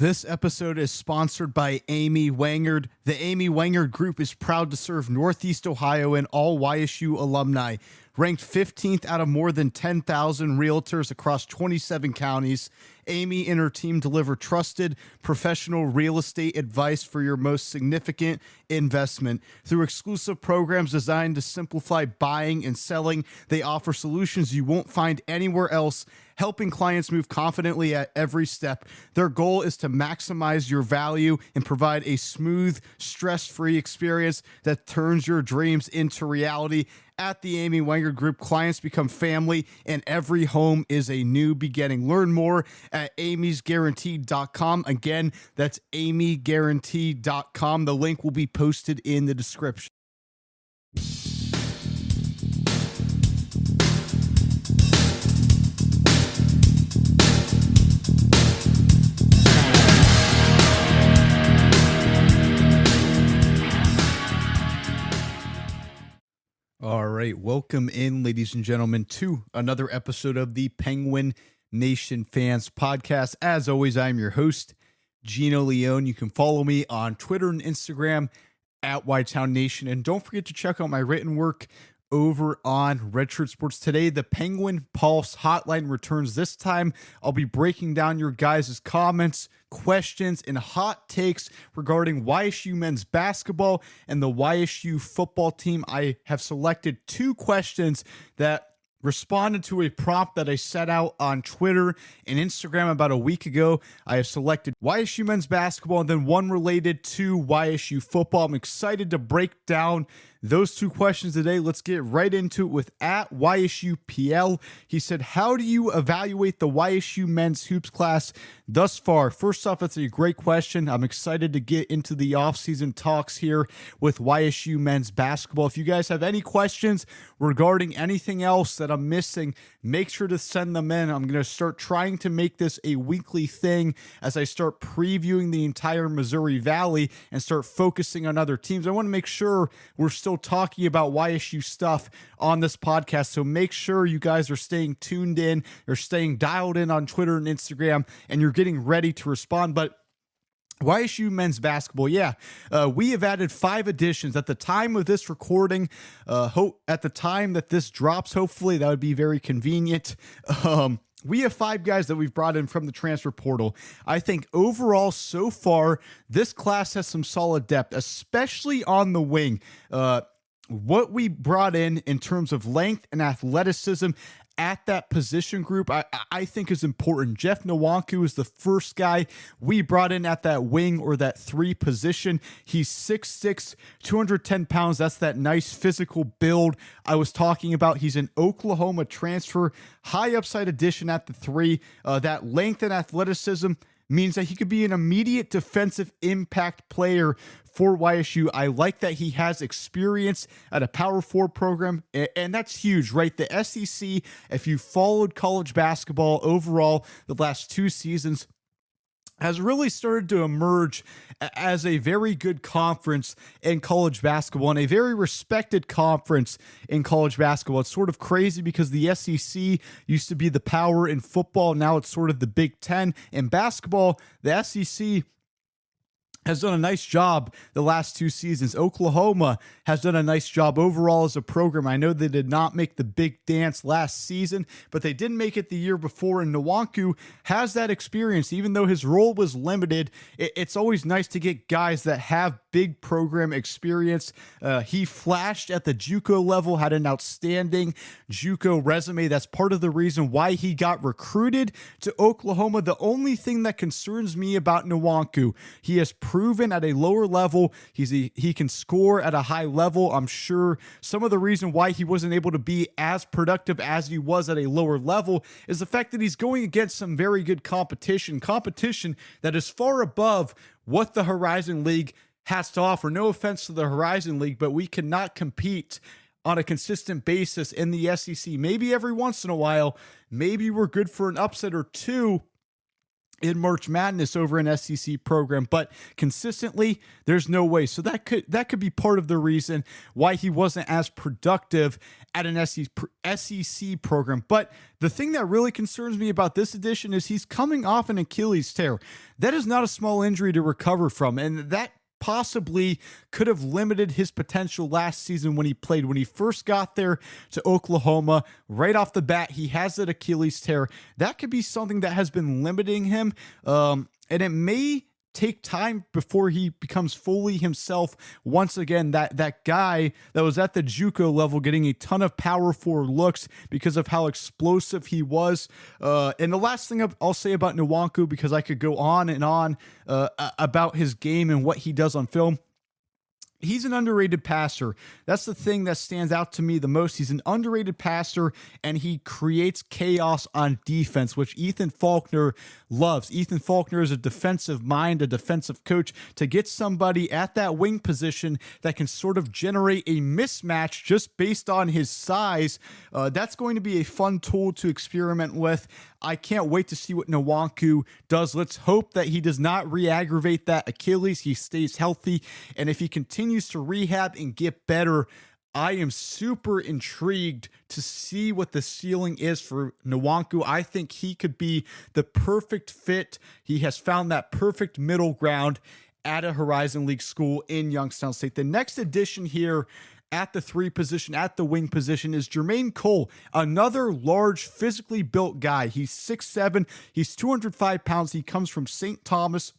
This episode is sponsored by Amy Wangard. The Amy Wangard Group is proud to serve Northeast Ohio and all YSU alumni. Ranked 15th out of more than 10,000 realtors across 27 counties, Amy and her team deliver trusted, professional real estate advice for your most significant investment. Through exclusive programs designed to simplify buying and selling, they offer solutions you won't find anywhere else, helping clients move confidently at every step. Their goal is to maximize your value and provide a smooth, stress-free experience that turns your dreams into reality. At the Amy Wangard Group, clients become family, and every home is a new beginning. Learn more at amysguaranteed.com. Again, that's amyguaranteed.com. The link will be posted in the description. All right, welcome in, ladies and gentlemen, to another episode of the Penguin Nation Fans Podcast. As always, I'm your host, Gino Leone. You can follow me on Twitter and Instagram at Whitetown Nation. And don't forget to check out my written work over on Redshirt Sports. Today, the Penguin Pulse Hotline returns. This time, I'll be breaking down your guys' comments, questions, and hot takes regarding YSU men's basketball and the YSU football team. I have selected two questions that responded to a prompt that I set out on Twitter and Instagram about a week ago. I have selected YSU men's basketball and then one related to YSU football. I'm excited to break down those two questions today. Let's get right into it with at YSUPL. He said, how do you evaluate the YSU men's hoops class thus far? First off, that's a great question. I'm excited to get into the offseason talks here with YSU men's basketball. If you guys have any questions regarding anything else that I'm missing, make sure to send them in. I'm going to start trying to make this a weekly thing as I start previewing the entire Missouri Valley and start focusing on other teams. I want to make sure we're still talking about YSU stuff on this podcast, so make sure you guys are staying tuned in, you're staying dialed in on Twitter and Instagram, and you're getting ready to respond. But YSU men's basketball, we have added 5 additions at the time of this recording. At the time that this drops, hopefully that would be very convenient. We have 5 guys that we've brought in from the transfer portal. I think overall so far, this class has some solid depth, especially on the wing. What we brought in terms of length and athleticism at that position group, I think is important. Jeff Nwankwo is the first guy we brought in at that wing or that 3 position. He's 6'6", 210 pounds. That's that nice physical build I was talking about. He's an Oklahoma transfer, high upside addition at the 3. That length and athleticism means that he could be an immediate defensive impact player for YSU. I like that he has experience at a Power 4 program, and that's huge, right? The SEC, if you followed college basketball overall the last 2 seasons, has really started to emerge as a very good conference in college basketball and a very respected conference in college basketball. It's sort of crazy because the SEC used to be the power in football. Now it's sort of the Big Ten. In basketball, the SEC has done a nice job the last 2 seasons. Oklahoma has done a nice job overall as a program. I know they did not make the big dance last season, but they did make it the year before, and Nwankwo has that experience. Even though his role was limited, it's always nice to get guys that have big program experience. He flashed at the JUCO level, had an outstanding JUCO resume. That's part of the reason why he got recruited to Oklahoma. The only thing that concerns me about Nwankwo, he has proven at a lower level he can score at a high level. I'm sure some of the reason why he wasn't able to be as productive as he was at a lower level is the fact that he's going against some very good competition that is far above what the Horizon League has to offer. No offense to the Horizon League, but we cannot compete on a consistent basis in the SEC. Maybe every once in a while, maybe we're good for an upset or two, in March Madness over an SEC program, but consistently, there's no way. So that could be part of the reason why he wasn't as productive at an SEC program. But the thing that really concerns me about this edition is he's coming off an Achilles tear. That is not a small injury to recover from, and that possibly could have limited his potential last season when he played. When he first got there to Oklahoma, right off the bat, he has that Achilles tear. That could be something that has been limiting him, and it may take time before he becomes fully himself once again. That guy that was at the JUCO level getting a ton of power forward looks because of how explosive he was. And the last thing I'll say about Nwankwo, because I could go on and on about his game and what he does on film. He's an underrated passer. That's the thing that stands out to me the most. He's an underrated passer, and he creates chaos on defense, which Ethan Faulkner loves. Ethan Faulkner is a defensive mind, a defensive coach. To get somebody at that wing position that can sort of generate a mismatch just based on his size, that's going to be a fun tool to experiment with. I can't wait to see what Nwankwo does. Let's hope that he does not re-aggravate that Achilles. He stays healthy. And if he continues to rehab and get better, I am super intrigued to see what the ceiling is for Nwankwo. I think he could be the perfect fit. He has found that perfect middle ground at a Horizon League school in Youngstown State. The next addition here at the 3 position, at the wing position, is Jermaine Cole, another large, physically built guy. He's 6'7", he's 205 pounds. He comes from St. Thomas,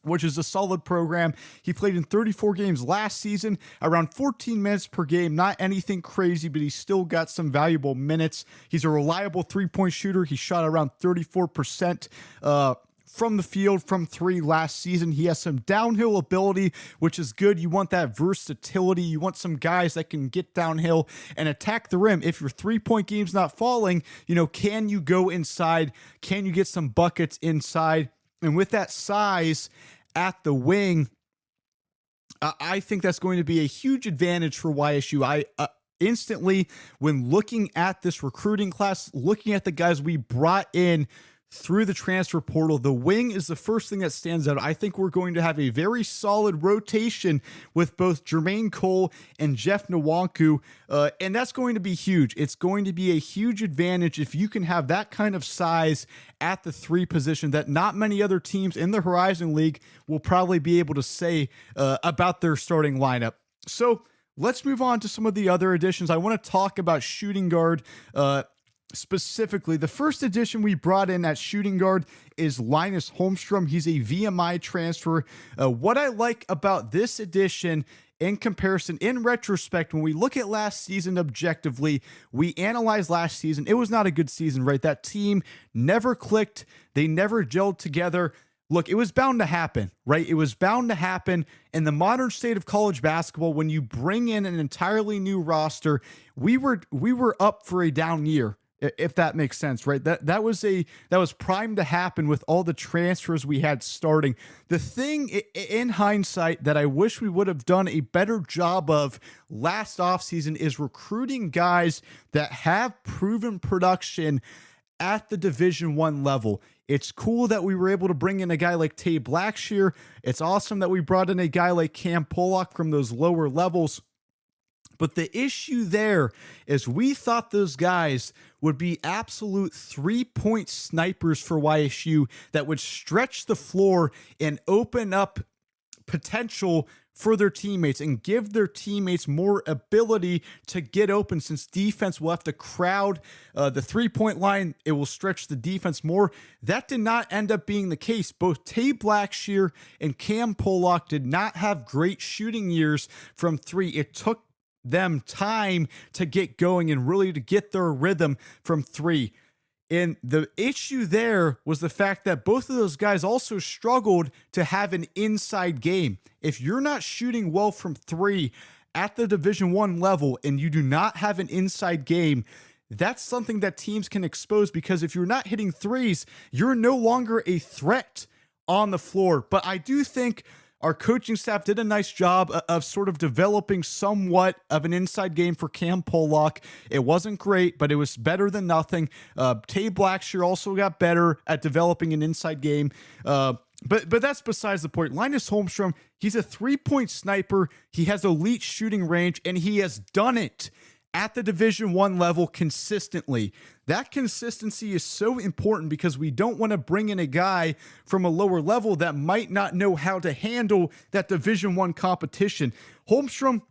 which is a solid program. He played in 34 games last season, around 14 minutes per game. Not anything crazy, but he's still got some valuable minutes. He's a reliable three-point shooter. He shot around 34% from the field from 3 last season. He has some downhill ability, which is good. You want that versatility. You want some guys that can get downhill and attack the rim. If your 3-point game's not falling, can you go inside? Can you get some buckets inside? And with that size at the wing, I think that's going to be a huge advantage for YSU. I instantly, when looking at this recruiting class, looking at the guys we brought in through the transfer portal, the wing is the first thing that stands out. I think we're going to have a very solid rotation with both Jermaine Cole and Jeff Nwankwo, and that's going to be huge. It's going to be a huge advantage if you can have that kind of size at the 3 position that not many other teams in the Horizon League will probably be able to say about their starting lineup. So let's move on to some of the other additions. I want to talk about shooting guard specifically. The first addition we brought in at shooting guard is Linus Holmstrom. He's a VMI transfer. What I like about this addition in comparison, in retrospect, when we look at last season objectively, we analyze last season. It was not a good season, right? That team never clicked. They never gelled together. Look, it was bound to happen, right? It was bound to happen in the modern state of college basketball. When you bring in an entirely new roster, we were up for a down year, if that makes sense, right? That was primed to happen with all the transfers we had starting. The thing in hindsight that I wish we would have done a better job of last offseason is recruiting guys that have proven production at the Division I level. It's cool that we were able to bring in a guy like Tay Blackshear. It's awesome that we brought in a guy like Cam Pollock from those lower levels. But the issue there is we thought those guys would be absolute 3-point snipers for YSU that would stretch the floor and open up potential for their teammates and give their teammates more ability to get open, since defense will have to crowd the 3-point line. It will stretch the defense more. That did not end up being the case. Both Tay Blackshear and Cam Pollock did not have great shooting years from 3. It took them time to get going and really to get their rhythm from 3. And the issue there was the fact that both of those guys also struggled to have an inside game. If you're not shooting well from 3 at the Division I level and you do not have an inside game, that's something that teams can expose, because if you're not hitting threes, you're no longer a threat on the floor. But I do think our coaching staff did a nice job of sort of developing somewhat of an inside game for Cam Pollock. It wasn't great, but it was better than nothing. Tay Blackshear also got better at developing an inside game. But that's besides the point. Linus Holmstrom, he's a three-point sniper. He has elite shooting range, and he has done it at the Division I level consistently. That consistency is so important because we don't want to bring in a guy from a lower level that might not know how to handle that Division I competition. Holmstrom,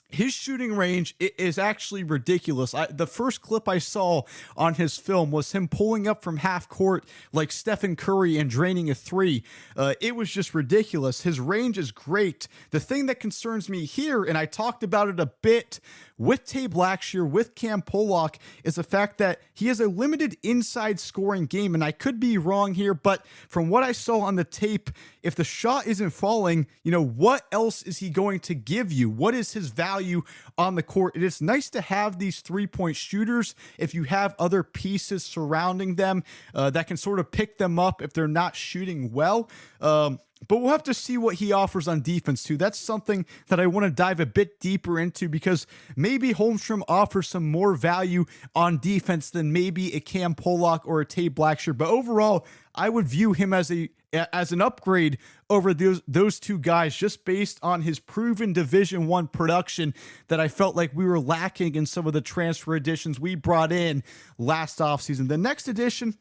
his shooting range is actually ridiculous. The first clip I saw on his film was him pulling up from half court like Stephen Curry and draining a three. It was just ridiculous. His range is great. The thing that concerns me here, and I talked about it a bit with Tay Blackshear, with Cam Pollock, is the fact that he has a limited inside scoring game. And I could be wrong here, but from what I saw on the tape, if the shot isn't falling, what else is he going to give you? What is his value on the court? It is nice to have these three-point shooters if you have other pieces surrounding them that can sort of pick them up if they're not shooting well. But we'll have to see what he offers on defense too. That's something that I want to dive a bit deeper into because maybe Holmstrom offers some more value on defense than maybe a Cam Pollock or a Tay Blackshear. But overall, I would view him as an upgrade over those two guys just based on his proven Division I production that I felt like we were lacking in some of the transfer additions we brought in last offseason. The next addition,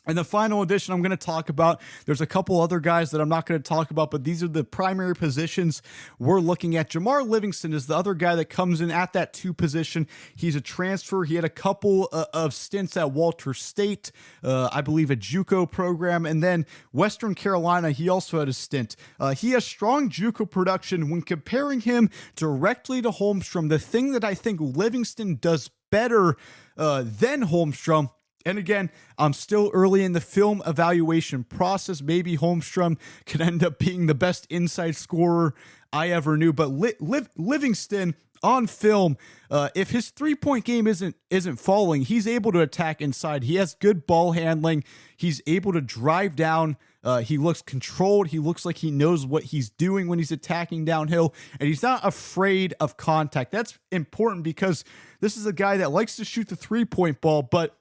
and the final edition I'm going to talk about, there's a couple other guys that I'm not going to talk about, but these are the primary positions we're looking at. Jamar Livingston is the other guy that comes in at that 2 position. He's a transfer. He had a couple of stints at Walter State, I believe a JUCO program, and then Western Carolina, he also had a stint. He has strong JUCO production. When comparing him directly to Holmstrom, the thing that I think Livingston does better than Holmstrom, and again, I'm still early in the film evaluation process. Maybe Holmstrom could end up being the best inside scorer I ever knew. But Livingston on film, if his three-point game isn't falling, he's able to attack inside. He has good ball handling. He's able to drive down. He looks controlled. He looks like he knows what he's doing when he's attacking downhill, and he's not afraid of contact. That's important because this is a guy that likes to shoot the three-point ball, but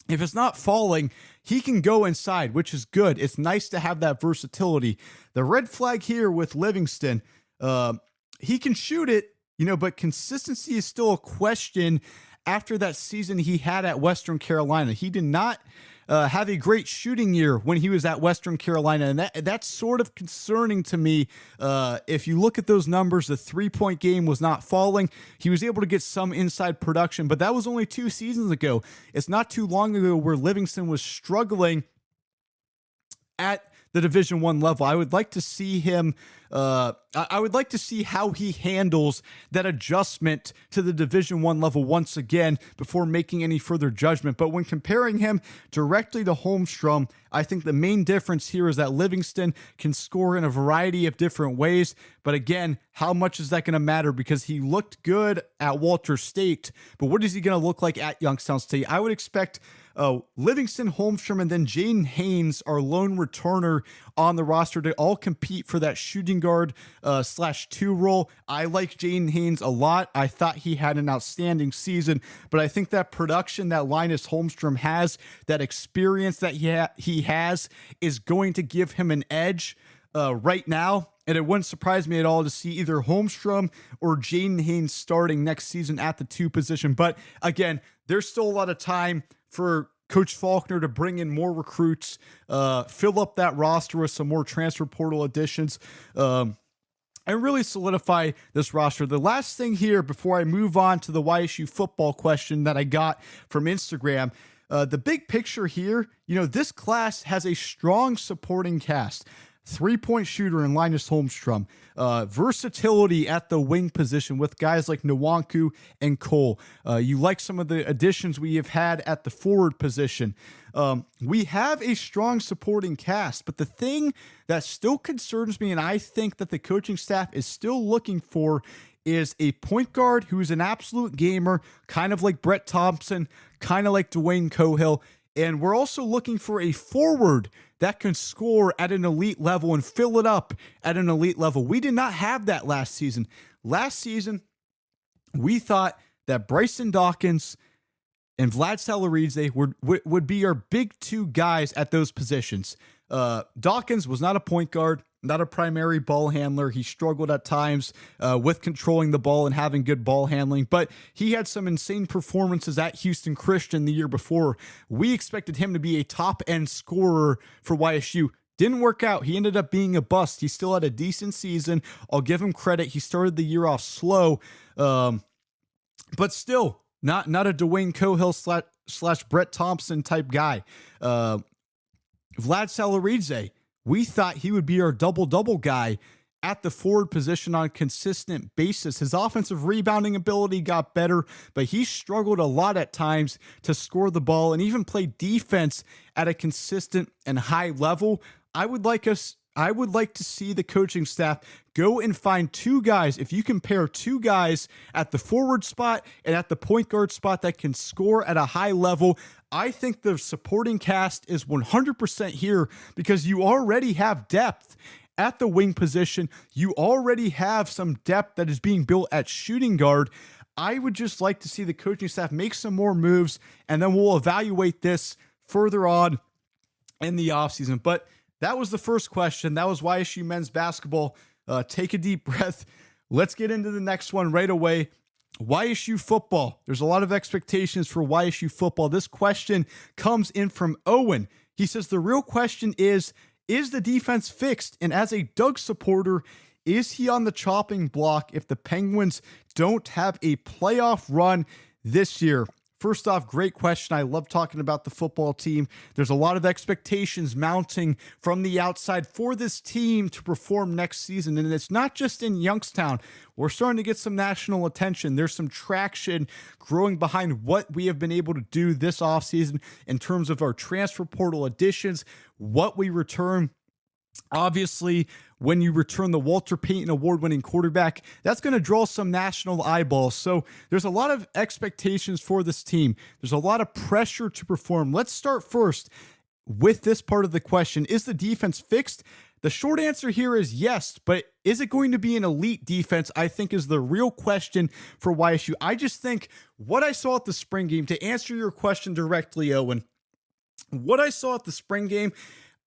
if it's not falling, he can go inside, which is good. It's nice to have that versatility. The red flag here with Livingston, he can shoot it, but consistency is still a question after that season he had at Western Carolina. He did not have a great shooting year when he was at Western Carolina, and that's sort of concerning to me. If you look at those numbers, the three-point game was not falling. He was able to get some inside production, but that was only 2 seasons ago. It's not too long ago where Livingston was struggling at the Division I level. I would like to see him. I would like to see how he handles that adjustment to the Division I level once again before making any further judgment. But when comparing him directly to Holmstrom, I think the main difference here is that Livingston can score in a variety of different ways. But again, how much is that going to matter? Because he looked good at Walter State, but what is he going to look like at Youngstown State? I would expect Livingston, Holmstrom, and then Jaden Haynes, our lone returner on the roster, to all compete for that shooting guard /2 role. I like Jaden Haynes a lot. I thought he had an outstanding season, but I think that production that Linus Holmstrom has, that experience that he has, is going to give him an edge right now. And it wouldn't surprise me at all to see either Holmstrom or Jaden Haynes starting next season at the 2 position. But again, there's still a lot of time for Coach Faulkner to bring in more recruits, fill up that roster with some more transfer portal additions, and really solidify this roster. The last thing here before I move on to the YSU football question that I got from Instagram, the big picture here, this class has a strong supporting cast. 3-point shooter in Linus Holmstrom, versatility at the wing position with guys like Nwankwo and Cole. You like some of the additions we have had at the forward position. We have a strong supporting cast, but the thing that still concerns me, and I think that the coaching staff is still looking for, is a point guard who is an absolute gamer, kind of like Brett Thompson, kind of like Dwayne Cohill. And we're also looking for a forward that can score at an elite level and fill it up at an elite level. We did not have that last season. Last season, we thought that Bryson Dawkins and Vlad Salaridze would be our big two guys at those positions. Dawkins was not a point guard, not a primary ball handler. He struggled at times with controlling the ball and having good ball handling, but he had some insane performances at Houston Christian the year before. We expected him to be a top-end scorer for YSU. Didn't work out. He ended up being a bust. He still had a decent season. I'll give him credit. He started the year off slow, but still not a Dwayne Cohill slash Brett Thompson type guy. Vlad Salaridze, we thought he would be our double-double guy at the forward position on a consistent basis. His offensive rebounding ability got better, but he struggled a lot at times to score the ball and even play defense at a consistent and high level. I would like to see the coaching staff go and find two guys. If you compare two guys at the forward spot and at the point guard spot that can score at a high level, I think the supporting cast is 100% here because you already have depth at the wing position. You already have some depth that is being built at shooting guard. I would just like to see the coaching staff make some more moves, and then we'll evaluate this further on in the offseason. But that was the first question. That was YSU men's basketball. Take a deep breath. Let's get into the next one right away. YSU football. There's a lot of expectations for YSU football. This question comes in from Owen. He says, the real question is the defense fixed? And as a Doug supporter, is he on the chopping block if the Penguins don't have a playoff run this year? First off, great question. I love talking about the football team. There's a lot of expectations mounting from the outside for this team to perform next season. And it's not just in Youngstown. We're starting to get some national attention. There's some traction growing behind what we have been able to do this offseason in terms of our transfer portal additions, what we return. Obviously, when you return the Walter Payton award-winning quarterback, that's going to draw some national eyeballs. So there's a lot of expectations for this team. There's a lot of pressure to perform. Let's start first with this part of the question. Is the defense fixed? The short answer here is yes, but is it going to be an elite defense? I think is the real question for YSU. I just think what I saw at the spring game, to answer your question directly, Owen, what I saw at the spring game,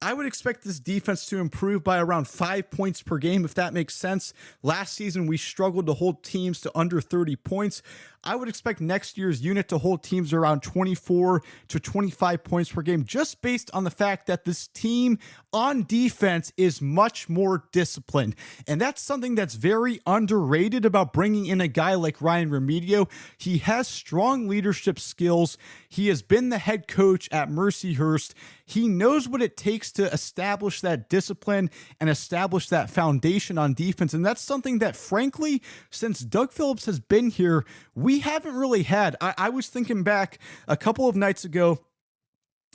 I would expect this defense to improve by around 5 points per game, if that makes sense. Last season, we struggled to hold teams to under 30 points. I would expect next year's unit to hold teams around 24 to 25 points per game, just based on the fact that this team on defense is much more disciplined. And that's something that's very underrated about bringing in a guy like Ryan Riemedio. He has strong leadership skills. He has been the head coach at Mercyhurst. He knows what it takes to establish that discipline and establish that foundation on defense. And that's something that, frankly, since Doug Phillips has been here, we haven't really had. I was thinking back a couple of nights ago,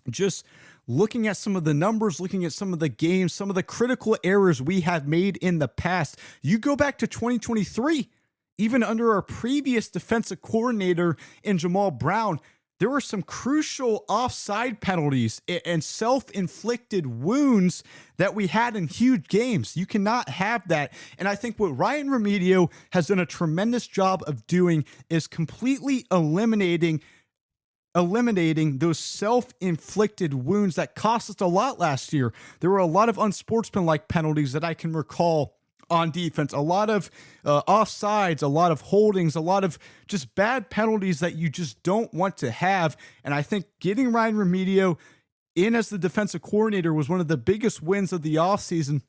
just looking at some of the numbers, looking at some of the games, some of the critical errors we have made in the past. You go back to 2023, even under our previous defensive coordinator in Jamal Brown, there were some crucial offside penalties and self-inflicted wounds that we had in huge games. You cannot have that. And I think what Ryan Riemedio has done a tremendous job of doing is completely eliminating those self-inflicted wounds that cost us a lot last year. There were a lot of unsportsmanlike penalties that I can recall on defense, a lot of offsides, a lot of holdings, a lot of just bad penalties that you just don't want to have. And I think getting Ryan Riemedio in as the defensive coordinator was one of the biggest wins of the offseason,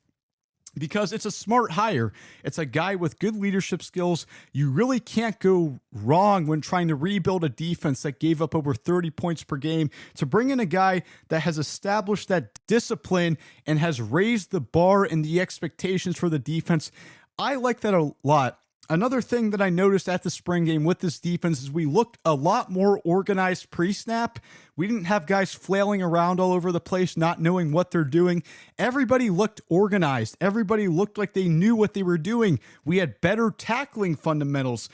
because it's a smart hire. It's a guy with good leadership skills. You really can't go wrong when trying to rebuild a defense that gave up over 30 points per game. To bring in a guy that has established that discipline and has raised the bar and the expectations for the defense, I like that a lot. Another thing that I noticed at the spring game with this defense is we looked a lot more organized pre-snap. We didn't have guys flailing around all over the place, not knowing what they're doing. Everybody looked organized. Everybody looked like they knew what they were doing. We had better tackling fundamentals,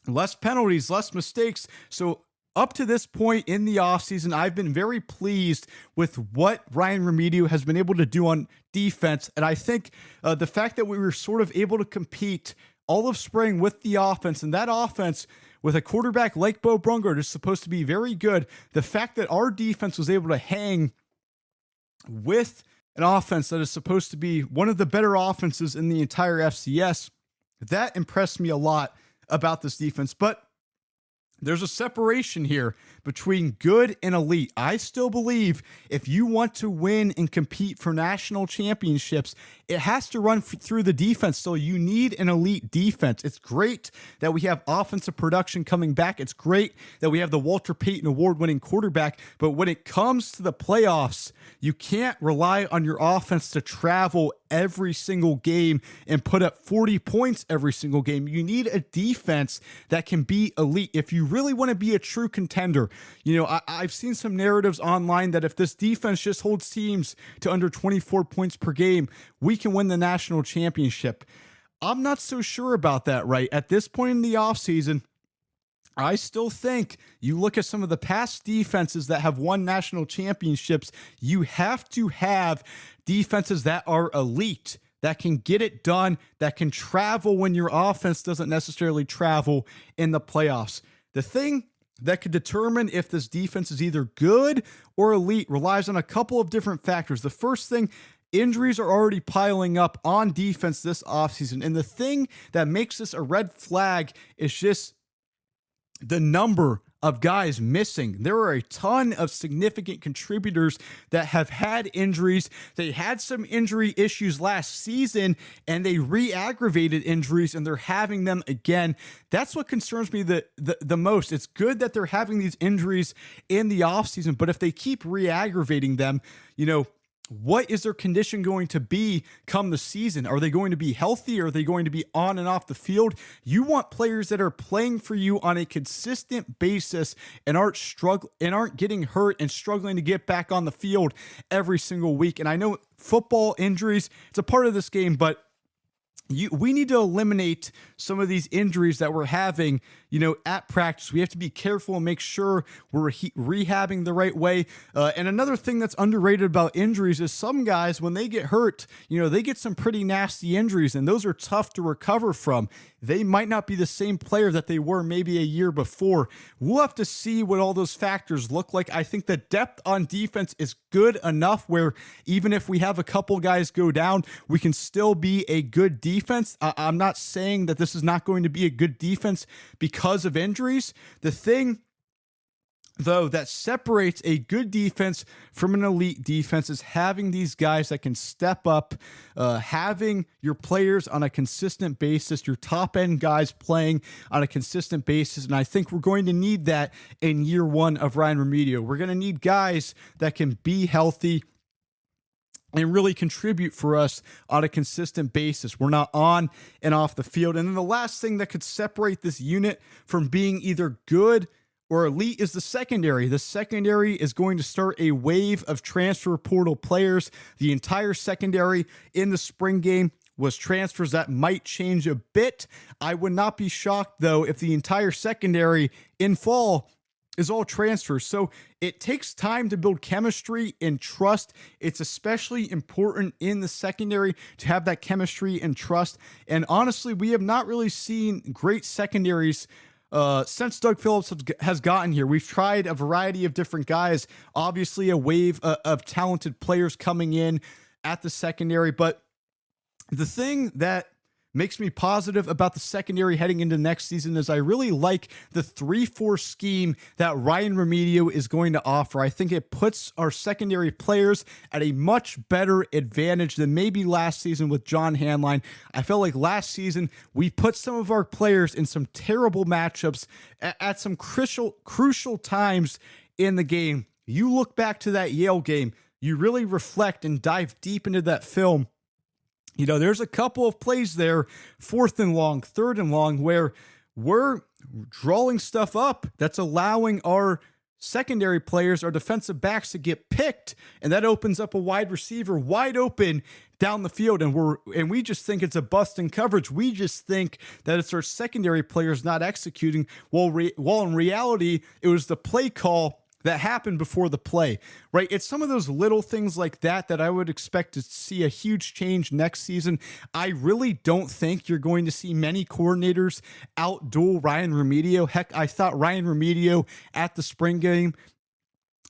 less penalties, less mistakes. So up to this point in the offseason, I've been very pleased with what Ryan Riemedio has been able to do on defense. And I think the fact that we were sort of able to compete all of spring with the offense, and that offense with a quarterback like Bo Brungard is supposed to be very good. The fact that our defense was able to hang with an offense that is supposed to be one of the better offenses in the entire FCS, that impressed me a lot about this defense. But there's a separation here between good and elite. I still believe if you want to win and compete for national championships, it has to run through the defense. So you need an elite defense. It's great that we have offensive production coming back. It's great that we have the Walter Payton award-winning quarterback. But when it comes to the playoffs, you can't rely on your offense to travel every single game and put up 40 points every single game. You need a defense that can be elite. If you really want to be a true contender, I've seen some narratives online that if this defense just holds teams to under 24 points per game, we can win the national championship. I'm not so sure about that right at this point in the offseason. I still think you look at some of the past defenses that have won national championships, you have to have defenses that are elite, that can get it done, that can travel when your offense doesn't necessarily travel in the playoffs. The thing that could determine if this defense is either good or elite relies on a couple of different factors. The first thing, injuries are already piling up on defense this offseason. And the thing that makes this a red flag is just the number of guys missing. There are a ton of significant contributors that have had injuries. They had some injury issues last season and they re-aggravated injuries and they're having them again. That's what concerns me the most. It's good that they're having these injuries in the offseason, but if they keep re-aggravating them, what is their condition going to be come the season? Are they going to be healthy? Are they going to be on and off the field? You want players that are playing for you on a consistent basis and aren't getting hurt and struggling to get back on the field every single week. And I know football injuries, it's a part of this game, but we need to eliminate some of these injuries that we're having, at practice. We have to be careful and make sure we're rehabbing the right way. And another thing that's underrated about injuries is some guys, when they get hurt, they get some pretty nasty injuries, and those are tough to recover from. They might not be the same player that they were maybe a year before. We'll have to see what all those factors look like. I think the depth on defense is good enough where even if we have a couple guys go down, we can still be a good defense. I'm not saying that this is not going to be a good defense because of injuries. The thing, though, that separates a good defense from an elite defense is having these guys that can step up, having your players on a consistent basis, your top end guys playing on a consistent basis. And I think we're going to need that in year one of Ryan Riemedio. We're going to need guys that can be healthy and really contribute for us on a consistent basis. We're not on and off the field. And then the last thing that could separate this unit from being either good or elite is the secondary. The secondary is going to start a wave of transfer portal players. The entire secondary in the spring game was transfers. That might change a bit. I would not be shocked, though, if the entire secondary in fall is all transfers. So it takes time to build chemistry and trust. It's especially important in the secondary to have that chemistry and trust. And honestly, we have not really seen great secondaries since Doug Phillips has gotten here. We've tried a variety of different guys, obviously a wave of talented players coming in at the secondary. But the thing that makes me positive about the secondary heading into next season is I really like the 3-4 scheme that Ryan Riemedio is going to offer. I think it puts our secondary players at a much better advantage than maybe last season with John Hanline. I felt like last season we put some of our players in some terrible matchups at some crucial times in the game. You look back to that Yale game, you really reflect and dive deep into that film. There's a couple of plays there, 4th and long, 3rd and long, where we're drawing stuff up that's allowing our secondary players are defensive backs that get picked, and that opens up a wide receiver wide open down the field, and we just think it's a bust in coverage. We just think that it's our secondary players not executing, while in reality, it was the play call that happened before the play, right? It's some of those little things like that that I would expect to see a huge change next season. I really don't think you're going to see many coordinators outduel Ryan Riemedio. Heck, I thought Ryan Riemedio at the spring game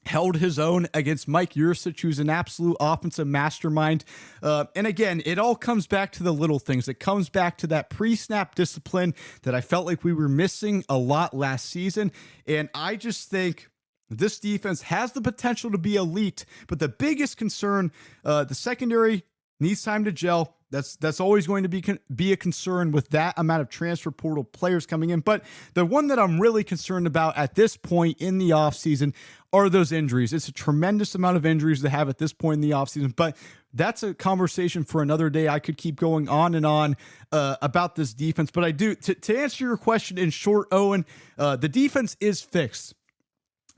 held his own against Mike Yurcich, who's an absolute offensive mastermind. And again, it all comes back to the little things. It comes back to that pre-snap discipline that I felt like we were missing a lot last season. And I just think this defense has the potential to be elite, but the biggest concern, the secondary needs time to gel. That's always going to be a concern with that amount of transfer portal players coming in. But the one that I'm really concerned about at this point in the offseason are those injuries. It's a tremendous amount of injuries to have at this point in the offseason, but that's a conversation for another day. I could keep going on and on about this defense, but I do, to answer your question in short, Owen, the defense is fixed.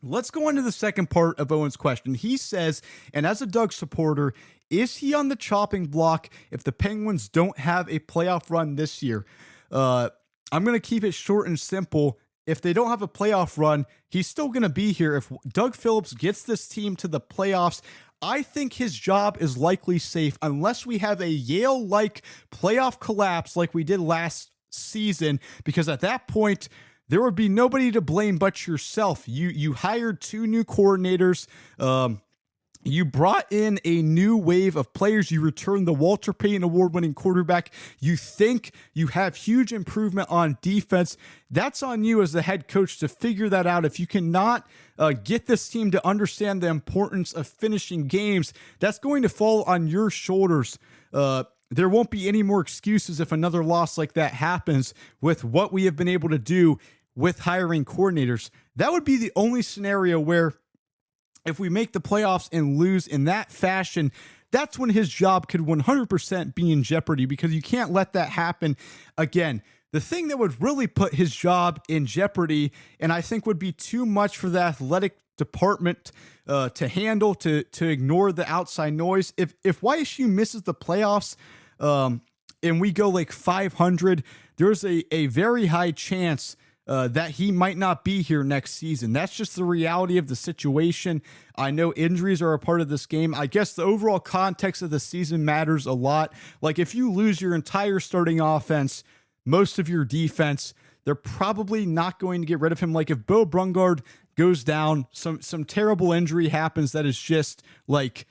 Let's go into the second part of Owen's question. He says, and as a Doug supporter, is he on the chopping block if the Penguins don't have a playoff run this year? I'm going to keep it short and simple. If they don't have a playoff run, he's still going to be here. If Doug Phillips gets this team to the playoffs, I think his job is likely safe unless we have a Yale-like playoff collapse like we did last season, because at that point, there would be nobody to blame but yourself. You hired 2 new coordinators. You brought in a new wave of players. You returned the Walter Payton Award-winning quarterback. You think you have huge improvement on defense. That's on you as the head coach to figure that out. If you cannot get this team to understand the importance of finishing games, that's going to fall on your shoulders. There won't be any more excuses if another loss like that happens with what we have been able to do with hiring coordinators. That would be the only scenario where if we make the playoffs and lose in that fashion, that's when his job could 100% be in jeopardy, because you can't let that happen again. The thing that would really put his job in jeopardy, and I think would be too much for the athletic department to handle, to ignore the outside noise. If YSU misses the playoffs and we go like 500, there's a very high chance that he might not be here next season. That's just the reality of the situation. I know injuries are a part of this game. I guess the overall context of the season matters a lot. Like if you lose your entire starting offense, most of your defense, they're probably not going to get rid of him. Like if Bo Brungard goes down, some terrible injury happens that is just like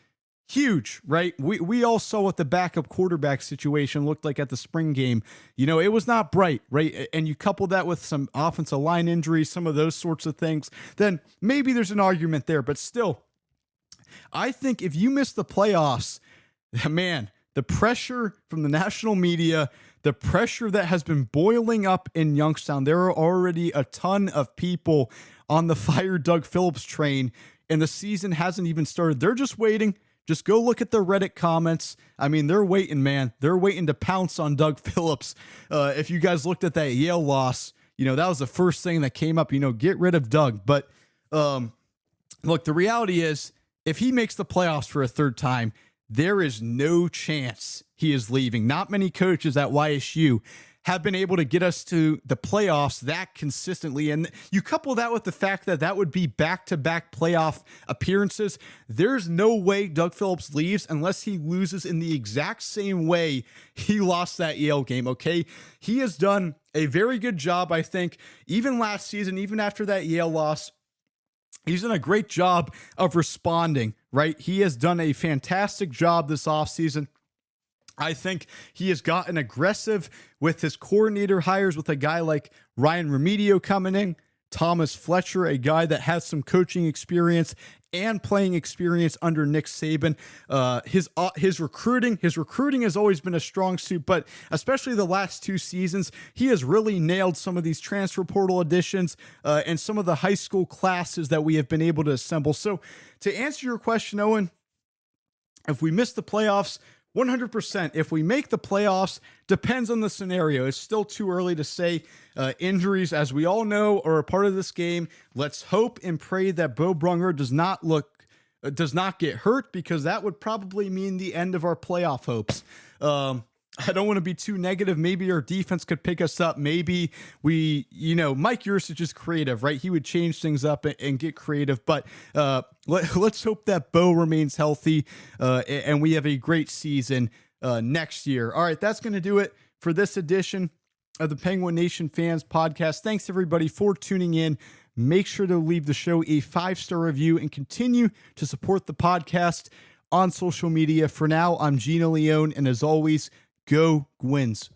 huge, right? We all saw what the backup quarterback situation looked like at the spring game. You know, it was not bright, right? And you couple that with some offensive line injuries, some of those sorts of things, then maybe there's an argument there. But still, I think if you miss the playoffs, man, the pressure from the national media, the pressure that has been boiling up in Youngstown, there are already a ton of people on the fire Doug Phillips train, and the season hasn't even started. They're just waiting. Just go look at the Reddit comments. I mean, they're waiting, man. They're waiting to pounce on Doug Phillips. If you guys looked at that Yale loss, you know, that was the first thing that came up, you know, get rid of Doug. But look, the reality is if he makes the playoffs for a third time, there is no chance he is leaving. Not many coaches at YSU have been able to get us to the playoffs that consistently. And you couple that with the fact that that would be back-to-back playoff appearances. There's no way Doug Phillips leaves unless he loses in the exact same way he lost that Yale game, okay? He has done a very good job, I think, even last season, even after that Yale loss. He's done a great job of responding, right? He has done a fantastic job this offseason. I think he has gotten aggressive with his coordinator hires, with a guy like Ryan Riemedio coming in, Thomas Fletcher, a guy that has some coaching experience and playing experience under Nick Saban. His recruiting has always been a strong suit, but especially the last 2 seasons, he has really nailed some of these transfer portal additions and some of the high school classes that we have been able to assemble. So to answer your question, Owen, if we miss the playoffs, 100%. If we make the playoffs, depends on the scenario. It's still too early to say. Injuries, as we all know, are a part of this game. Let's hope and pray that Bo Brunger does not get hurt, because that would probably mean the end of our playoff hopes. I don't want to be too negative. Maybe our defense could pick us up. Maybe Mike Yurcich is creative, right? He would change things up and get creative. But let's hope that Bo remains healthy and we have a great season next year. All right, that's going to do it for this edition of the Penguin Nation Fans Podcast. Thanks, everybody, for tuning in. Make sure to leave the show a 5-star review and continue to support the podcast on social media. For now, I'm Gino Leone, and as always, go Gwins.